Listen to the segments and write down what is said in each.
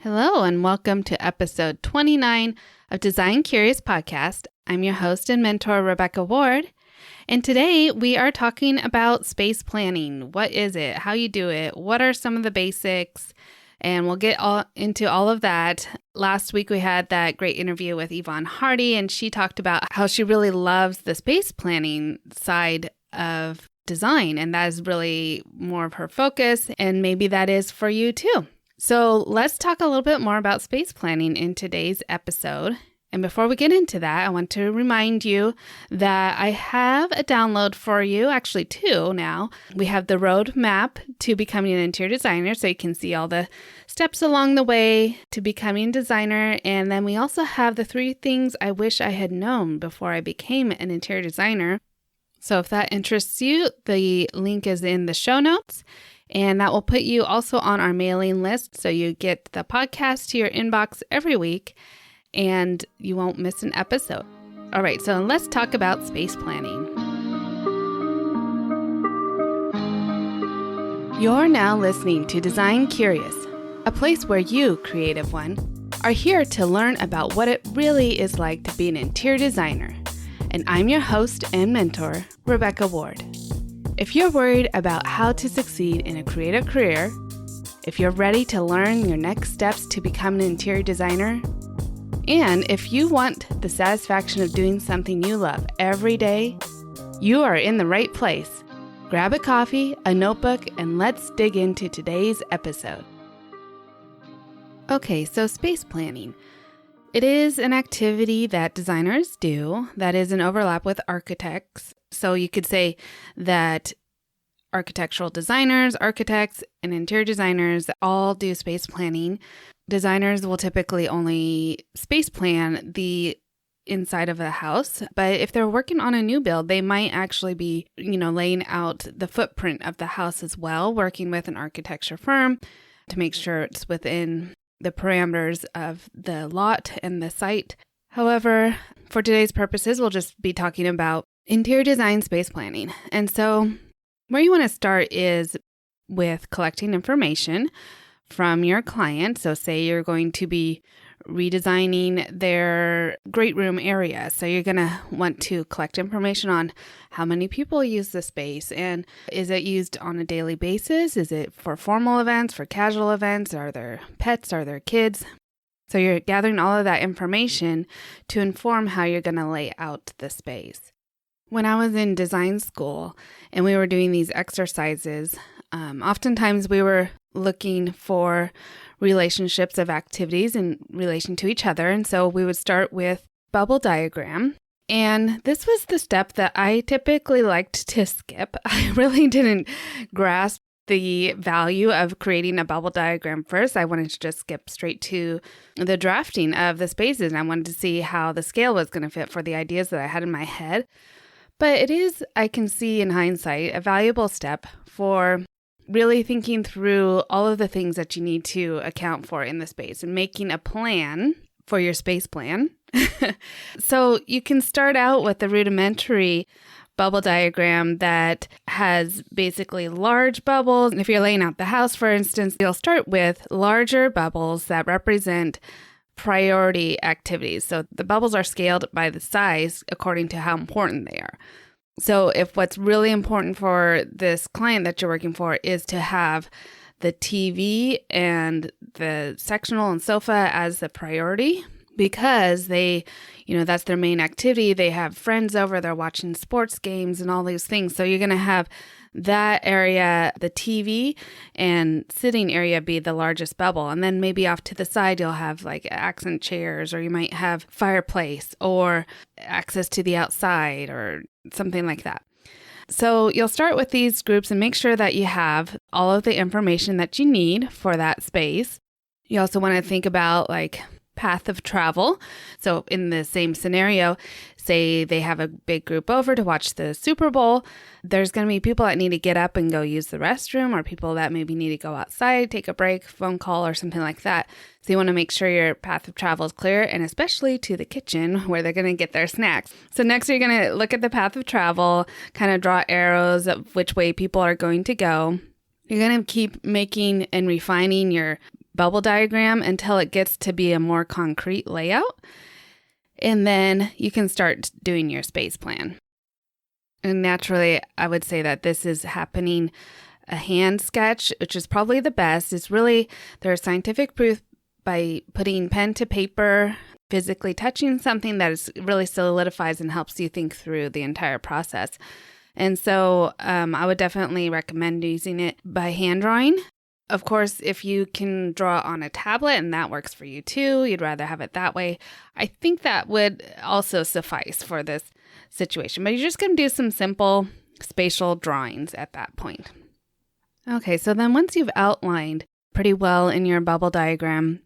Hello, and welcome to episode 29 of Design Curious Podcast. I'm your host and mentor, Rebecca Ward. And today we are talking about space planning. What is it? How you do it? What are some of the basics? And we'll get into all of that. Last week we had that great interview with Yvonne Hardy, and she talked about how she really loves the space planning side of design. And that is really more of her focus. And maybe that is for you too. So let's talk a little bit more about space planning in today's episode. And before we get into that, I want to remind you that I have a download for you, actually two now. We have the roadmap to becoming an interior designer, so you can see all the steps along the way to becoming a designer. And then we also have the 3 things I wish I had known before I became an interior designer. So if that interests you, the link is in the show notes. And that will put you also on our mailing list, so you get the podcast to your inbox every week, and you won't miss an episode. All right, so let's talk about space planning. You're now listening to Design Curious, a place where you, creative one, are here to learn about what it really is like to be an interior designer. And I'm your host and mentor, Rebecca Ward. If you're worried about how to succeed in a creative career, if you're ready to learn your next steps to become an interior designer, and if you want the satisfaction of doing something you love every day, you are in the right place. Grab a coffee, a notebook, and let's dig into today's episode. Okay, so space planning. It is an activity that designers do that is an overlap with architects. So you could say that architectural designers, architects, and interior designers all do space planning. Designers will typically only space plan the inside of a house, but if they're working on a new build, they might actually be, laying out the footprint of the house as well, working with an architecture firm to make sure it's within the parameters of the lot and the site. However, for today's purposes, we'll just be talking about interior design space planning. And so where you want to start is with collecting information from your client. So say you're going to be redesigning their great room area. So you're going to want to collect information on how many people use the space, and is it used on a daily basis? Is it for formal events, for casual events? Are there pets? Are there kids? So you're gathering all of that information to inform how you're going to lay out the space. When I was in design school and we were doing these exercises, oftentimes we were looking for relationships of activities in relation to each other. And so we would start with bubble diagram. And this was the step that I typically liked to skip. I really didn't grasp the value of creating a bubble diagram first. I wanted to just skip straight to the drafting of the spaces. And I wanted to see how the scale was going to fit for the ideas that I had in my head. But it is, I can see in hindsight, a valuable step for really thinking through all of the things that you need to account for in the space and making a plan for your space plan. So you can start out with the rudimentary bubble diagram that has basically large bubbles. And if you're laying out the house, for instance, you'll start with larger bubbles that represent priority activities. So the bubbles are scaled by the size according to how important they are. So if what's really important for this client that you're working for is to have the TV and the sectional and sofa as the priority, because they, that's their main activity. They have friends over, they're watching sports games and all these things. So you're going to have that area, the TV and sitting area, be the largest bubble. And then maybe off to the side, you'll have like accent chairs, or you might have fireplace or access to the outside or something like that. So you'll start with these groups and make sure that you have all of the information that you need for that space. You also want to think about like path of travel. So in the same scenario, say they have a big group over to watch the Super Bowl, there's going to be people that need to get up and go use the restroom, or people that maybe need to go outside, take a break, phone call, or something like that. So you want to make sure your path of travel is clear, and especially to the kitchen where they're going to get their snacks. So next you're going to look at the path of travel, kind of draw arrows of which way people are going to go. You're going to keep making and refining your bubble diagram until it gets to be a more concrete layout. And then you can start doing your space plan. And naturally, I would say that this is happening a hand sketch, which is probably the best. It's really, there's scientific proof by putting pen to paper, physically touching something that is really solidifies and helps you think through the entire process. And so I would definitely recommend using it by hand drawing. Of course, if you can draw on a tablet and that works for you too, you'd rather have it that way, I think that would also suffice for this situation. But you're just going to do some simple spatial drawings at that point. Okay, so then once you've outlined pretty well in your bubble diagram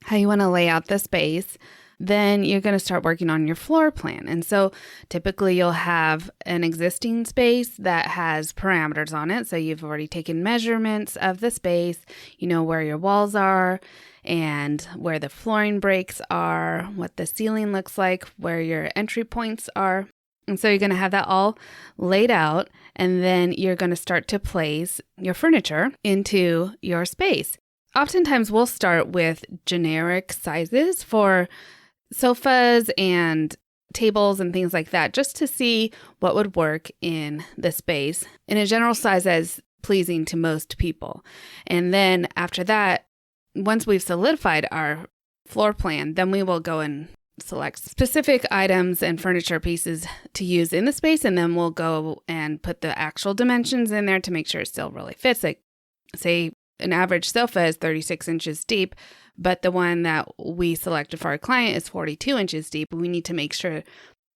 how you want to lay out the space, then you're going to start working on your floor plan. And so typically you'll have an existing space that has parameters on it. So you've already taken measurements of the space, you know where your walls are and where the flooring breaks are, what the ceiling looks like, where your entry points are. And so you're going to have that all laid out, and then you're going to start to place your furniture into your space. Oftentimes we'll start with generic sizes for sofas and tables and things like that, just to see what would work in the space in a general size as pleasing to most people. And then after that, once we've solidified our floor plan, then we will go and select specific items and furniture pieces to use in the space, and then we'll go and put the actual dimensions in there to make sure it still really fits. Like, say an average sofa is 36 inches deep, but the one that we selected for our client is 42 inches deep. We need to make sure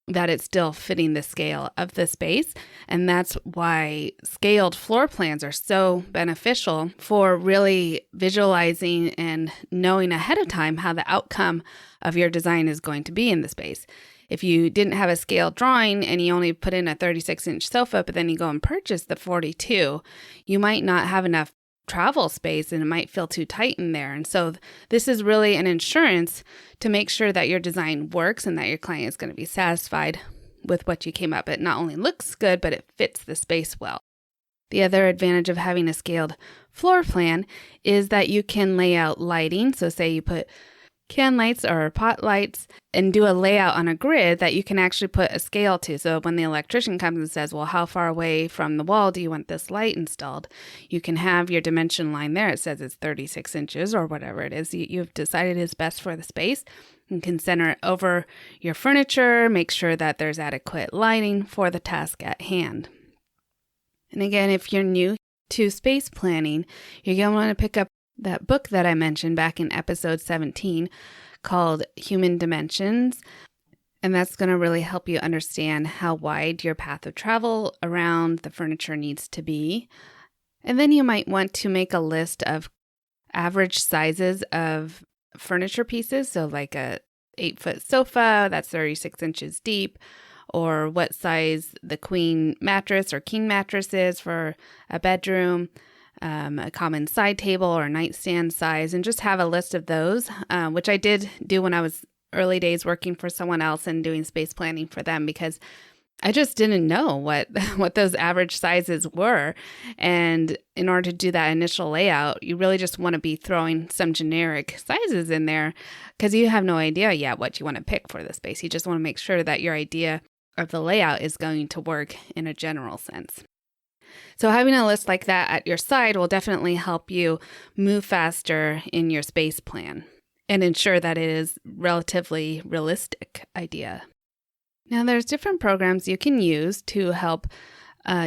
that it's still fitting the scale of the space. And that's why scaled floor plans are so beneficial for really visualizing and knowing ahead of time how the outcome of your design is going to be in the space. If you didn't have a scaled drawing and you only put in a 36-inch sofa, but then you go and purchase the 42, you might not have enough travel space and it might feel too tight in there. And so this is really an insurance to make sure that your design works and that your client is going to be satisfied with what you came up. It not only looks good, but it fits the space well. The other advantage of having a scaled floor plan is that you can lay out lighting. So say you put can lights or pot lights and do a layout on a grid that you can actually put a scale to. So when the electrician comes and says, well, how far away from the wall do you want this light installed? You can have your dimension line there. It says it's 36 inches or whatever it is you've decided is best for the space. You can center it over your furniture, make sure that there's adequate lighting for the task at hand. And again, if you're new to space planning, you're going to want to pick up that book that I mentioned back in episode 17 called Human Dimensions. And that's going to really help you understand how wide your path of travel around the furniture needs to be. And then you might want to make a list of average sizes of furniture pieces. So like a 8-foot sofa that's 36 inches deep, or what size the queen mattress or king mattress is for a bedroom, a common side table or nightstand size, and just have a list of those, which I did do when I was early days working for someone else and doing space planning for them, because I just didn't know what those average sizes were. And in order to do that initial layout, you really just want to be throwing some generic sizes in there because you have no idea yet what you want to pick for the space. You just want to make sure that your idea of the layout is going to work in a general sense. So having a list like that at your side will definitely help you move faster in your space plan and ensure that it is relatively realistic idea. Now, there's different programs you can use to help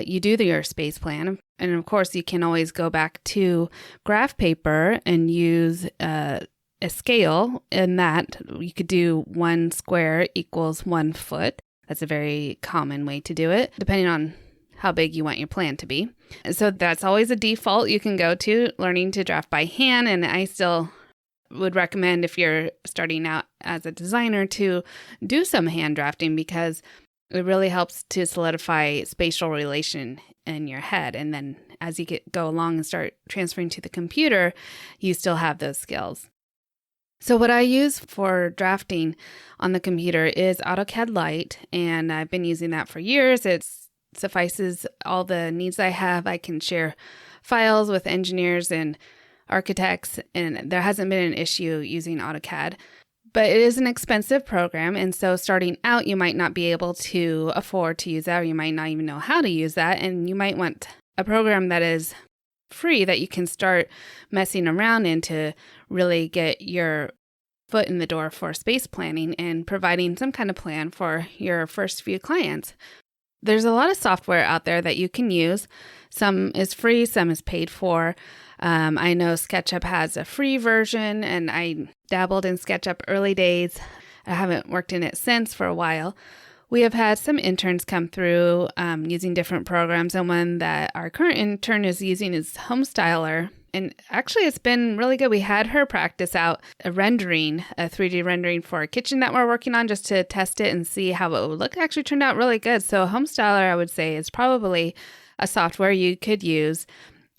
you do your space plan. And of course, you can always go back to graph paper and use a scale. In that, you could do 1 square equals 1 foot. That's a very common way to do it, depending on how big you want your plan to be. So that's always a default you can go to, learning to draft by hand. And I still would recommend, if you're starting out as a designer, to do some hand drafting, because it really helps to solidify spatial relation in your head. And then as you go along and start transferring to the computer, you still have those skills. So what I use for drafting on the computer is AutoCAD Lite, and I've been using that for years. It suffices all the needs I have. I can share files with engineers and architects, and there hasn't been an issue using AutoCAD. But it is an expensive program, and so starting out, you might not be able to afford to use that, or you might not even know how to use that, and you might want a program that is free that you can start messing around in to really get your foot in the door for space planning and providing some kind of plan for your first few clients. There's a lot of software out there that you can use. Some is free, some is paid for. I know SketchUp has a free version, and I dabbled in SketchUp early days. I haven't worked in it since for a while. We have had some interns come through using different programs, and one that our current intern is using is Homestyler. And actually, it's been really good. We had her practice out a 3D rendering for a kitchen that we're working on just to test it and see how it would look. It actually turned out really good. So Homestyler, I would say, is probably a software you could use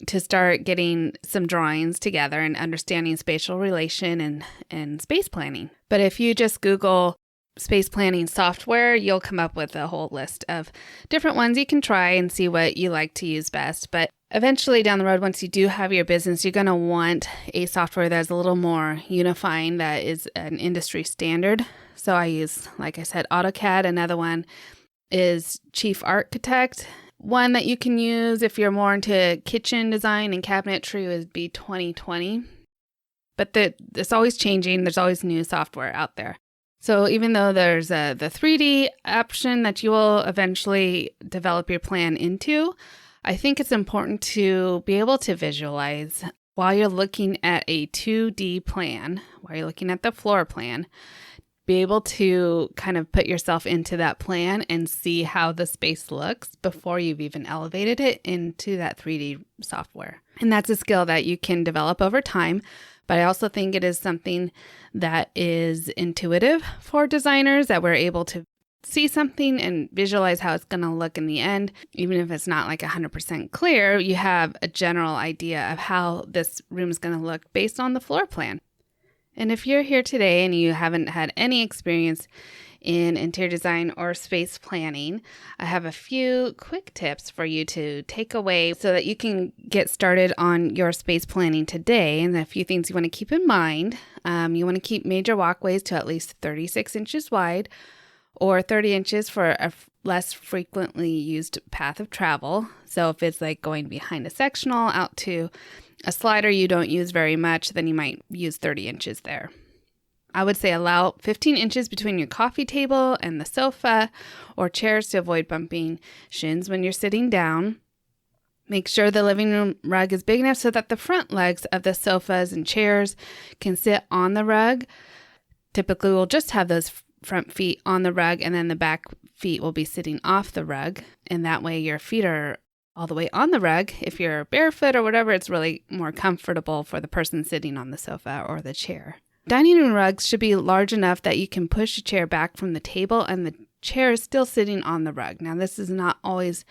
to start getting some drawings together and understanding spatial relation and space planning. But if you just Google space planning software, you'll come up with a whole list of different ones you can try and see what you like to use best. But eventually down the road, once you do have your business, you're going to want a software that's a little more unifying, that is an industry standard. So I use, like I said, AutoCAD. Another one is Chief Architect. One that you can use if you're more into kitchen design and cabinetry would be 2020. But it's always changing. There's always new software out there. So even though there's the 3D option that you will eventually develop your plan into, I think it's important to be able to visualize while you're looking at a 2D plan, while you're looking at the floor plan, be able to kind of put yourself into that plan and see how the space looks before you've even elevated it into that 3D software. And that's a skill that you can develop over time. But I also think it is something that is intuitive for designers, that we're able to see something and visualize how it's going to look in the end. Even if it's not like 100% clear, you have a general idea of how this room is going to look based on the floor plan. And if you're here today and you haven't had any experience in interior design or space planning, I have a few quick tips for you to take away so that you can get started on your space planning today. And a few things you want to keep in mind. You want to keep major walkways to at least 36 inches wide or 30 inches for a less frequently used path of travel. So if it's like going behind a sectional out to a slider you don't use very much, then you might use 30 inches there. I would say allow 15 inches between your coffee table and the sofa or chairs to avoid bumping shins when you're sitting down. Make sure the living room rug is big enough so that the front legs of the sofas and chairs can sit on the rug. Typically, we'll just have those front feet on the rug, and then the back feet will be sitting off the rug. And that way your feet are all the way on the rug. If you're barefoot or whatever, it's really more comfortable for the person sitting on the sofa or the chair. Dining room rugs should be large enough that you can push a chair back from the table and the chair is still sitting on the rug. Now, this is not always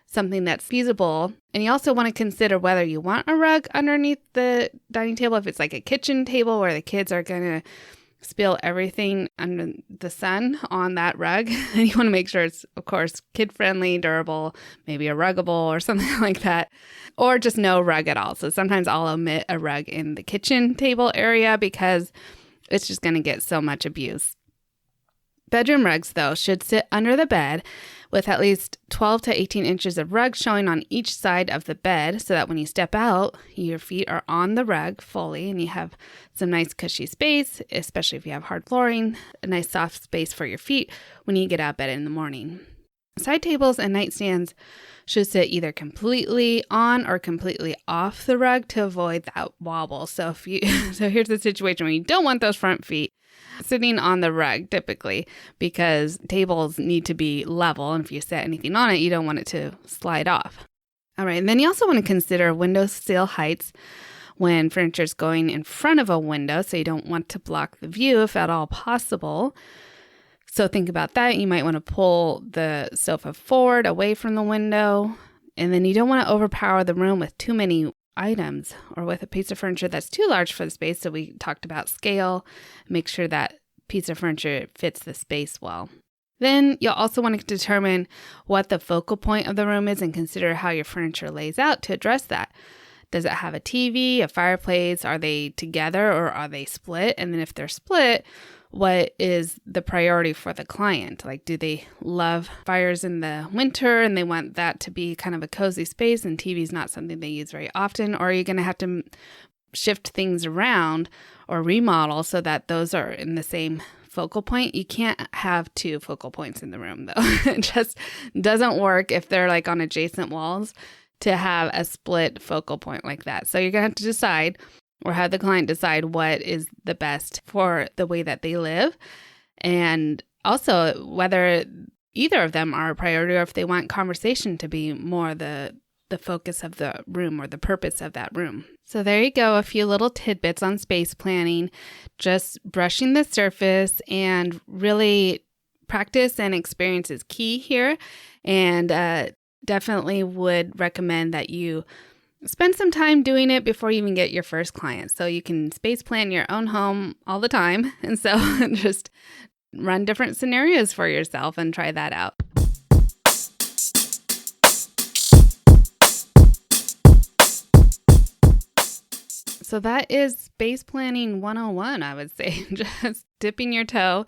something that's feasible. And you also want to consider whether you want a rug underneath the dining table. If it's like a kitchen table where the kids are going to spill everything under the sun on that rug, and you want to make sure it's, of course, kid-friendly, durable, maybe a ruggable or something like that, or just no rug at all. So sometimes I'll omit a rug in the kitchen table area because it's just going to get so much abuse. Bedroom rugs, though, should sit under the bed with at least 12 to 18 inches of rug showing on each side of the bed so that when you step out, your feet are on the rug fully and you have some nice cushy space, especially if you have hard flooring, a nice soft space for your feet when you get out of bed in the morning. Side tables and nightstands should sit either completely on or completely off the rug to avoid that wobble. So here's the situation where you don't want those front feet sitting on the rug typically, because tables need to be level, and if you set anything on it, you don't want it to slide off. All right, and then you also want to consider window sill heights when furniture is going in front of a window, so you don't want to block the view if at all possible. So think about that. You might want to pull the sofa forward away from the window, and then you don't want to overpower the room with too many items or with a piece of furniture that's too large for the space. So we talked about scale. Make sure that piece of furniture fits the space well. Then you'll also want to determine what the focal point of the room is and consider how your furniture lays out to address that. Does it have a TV, a fireplace? Are they together or are they split? And then if they're split, what is the priority for the client? Like, do they love fires in the winter and they want that to be kind of a cozy space and TV is not something they use very often? Or are you going to have to shift things around or remodel so that those are in the same focal point? You can't have two focal points in the room, though. It just doesn't work if they're like on adjacent walls to have a split focal point like that. So you're going to have to decide or have the client decide what is the best for the way that they live. And also whether either of them are a priority or if they want conversation to be more the focus of the room or the purpose of that room. So there you go, a few little tidbits on space planning, just brushing the surface, and really practice and experience is key here. And definitely would recommend that you spend some time doing it before you even get your first client. So you can space plan your own home all the time. And so just run different scenarios for yourself and try that out. So that is space planning 101, I would say. Just dipping your toe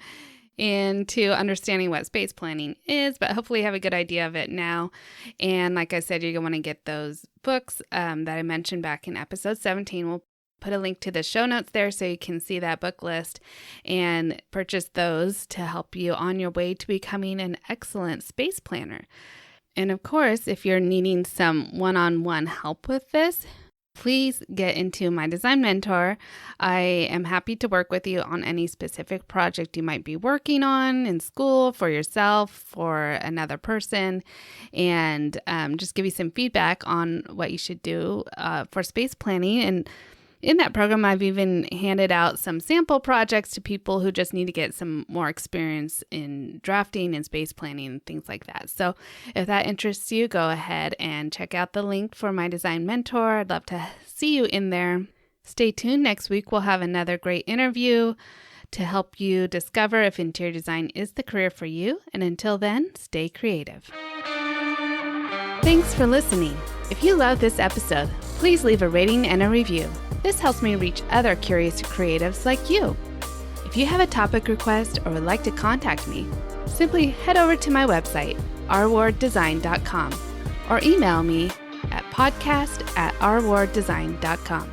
into understanding what space planning is, but hopefully you have a good idea of it now. And like I said, you're going to want to get those books that I mentioned back in episode 17. We'll put a link to the show notes there so you can see that book list and purchase those to help you on your way to becoming an excellent space planner. And of course, if you're needing some one-on-one help with this, please get into my design mentor. I am happy to work with you on any specific project you might be working on in school, for yourself, for another person, and just give you some feedback on what you should do for space planning. And in that program, I've even handed out some sample projects to people who just need to get some more experience in drafting and space planning and things like that. So if that interests you, go ahead and check out the link for my design mentor. I'd love to see you in there. Stay tuned. Next week, we'll have another great interview to help you discover if interior design is the career for you. And until then, stay creative. Thanks for listening. If you love this episode, please leave a rating and a review. This helps me reach other curious creatives like you. If you have a topic request or would like to contact me, simply head over to my website, rwarddesign.com, or email me at podcast@rwarddesign.com.